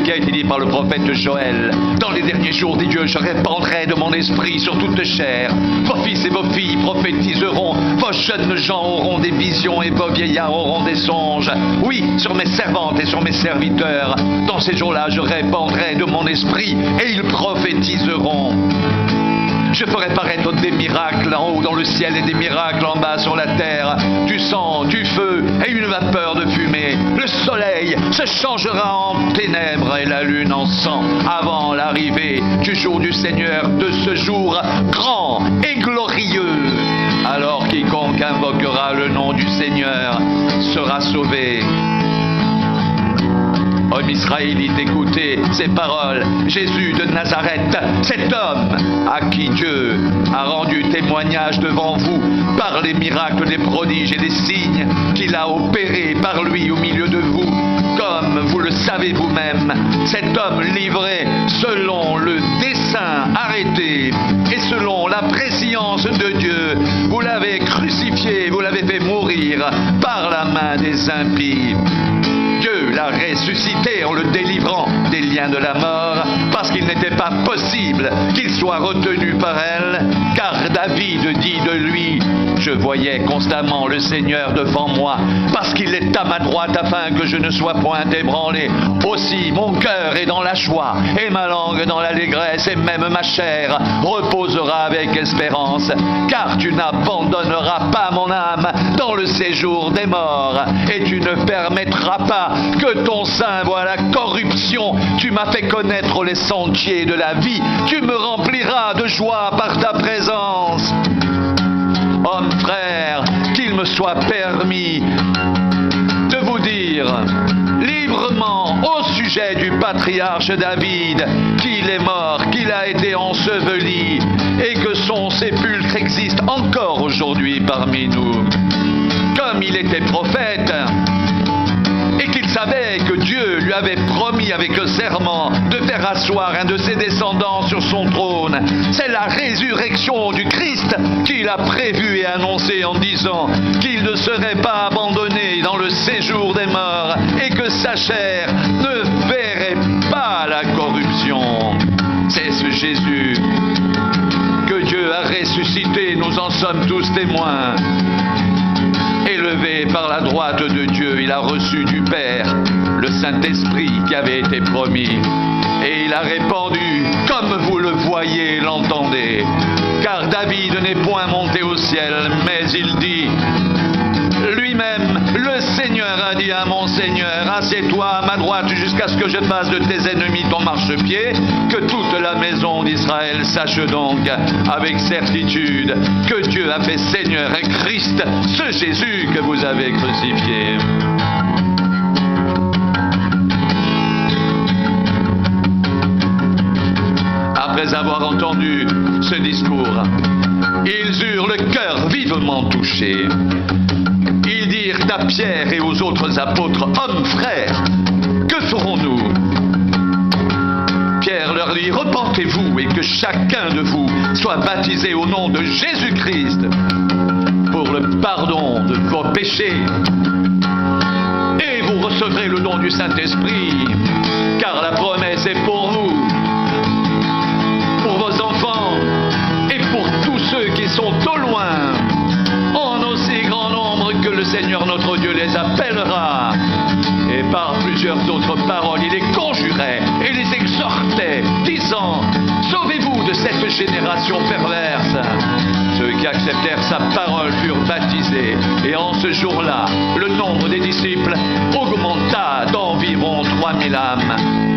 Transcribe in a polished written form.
qui a été dit par le prophète Joël. Dans les derniers jours, dit Dieu, je répandrai de mon esprit sur toute chair. Vos fils et vos filles prophétiseront, vos jeunes gens auront des visions et vos vieillards auront des songes. Oui, sur mes servantes et sur mes serviteurs, dans ces jours-là, je répandrai de mon esprit et ils prophétiseront. Je ferai paraître des miracles en haut dans le ciel et des miracles en bas sur la terre, du sang, du feu et une vapeur de fumée. Le soleil se changera en ténèbres et la lune en sang avant l'arrivée du jour du Seigneur, de ce jour grand et glorieux. Alors quiconque invoquera le nom du Seigneur sera sauvé. Homme israélite, écoutez ces paroles. Jésus de Nazareth, cet homme à qui Dieu a rendu témoignage devant vous par les miracles, les prodiges et les signes qu'il a opérés par lui au milieu de vous, comme vous le savez vous-même, cet homme livré selon le dessein arrêté et selon la préscience de Dieu, vous l'avez crucifié, vous l'avez fait mourir par la main des impies. Dieu l'a ressuscité en le délivrant des liens de la mort, parce qu'il n'était pas possible qu'il soit retenu par elle, car David dit de lui, je voyais constamment le Seigneur devant moi, parce qu'il est à ma droite afin que je ne sois point ébranlé. Aussi mon cœur est dans la joie, et ma langue dans l'allégresse, et même ma chair reposera avec espérance, car tu n'abandonneras pas mon âme dans le séjour des morts, et tu ne permettras pas que ton sein voie la corruption. Tu m'as fait connaître les sentiers de la vie. Tu me rempliras de joie par ta présence. Hommes, frères, qu'il me soit permis de vous dire librement au sujet du patriarche David qu'il est mort, qu'il a été enseveli et que son sépulcre existe encore aujourd'hui parmi nous. Comme il était prophète, et qu'il savait que Dieu lui avait promis avec le serment de faire asseoir un de ses descendants sur son trône. C'est la résurrection du Christ qu'il a prévue et annoncée en disant qu'il ne serait pas abandonné dans le séjour des morts et que sa chair ne verrait pas la corruption. C'est ce Jésus que Dieu a ressuscité, nous en sommes tous témoins. Élevé par la droite de Dieu, il a reçu du Père le Saint-Esprit qui avait été promis. Et il a répandu, comme vous le voyez et l'entendez. Car David n'est point monté au ciel, mais il dit lui-même, le Seigneur a dit à mon Seigneur, assieds-toi à ma droite jusqu'à ce que je fasse de tes ennemis ton marchepied. Que toute la maison d'Israël sache donc avec certitude que Dieu a fait Seigneur et Christ, ce Jésus que vous avez crucifié. Après avoir entendu ce discours, ils eurent le cœur vivement touché. Ils dirent à Pierre et aux autres apôtres, hommes, frères, que ferons-nous? Pierre leur dit, repentez-vous et que chacun de vous soit baptisé au nom de Jésus-Christ pour le pardon de vos péchés. Et vous recevrez le don du Saint-Esprit, car la promesse est pour vous, pour vos enfants et pour tous ceux qui sont au loin, en aussi grand nombre que le Seigneur notre Dieu les appellera. Et par plusieurs autres paroles, il les conjurait et les exhortait, disant, sauvez-vous de cette génération perverse. Ceux qui acceptèrent sa parole furent baptisés, et en ce jour-là, le nombre des disciples augmenta d'environ 3000 âmes.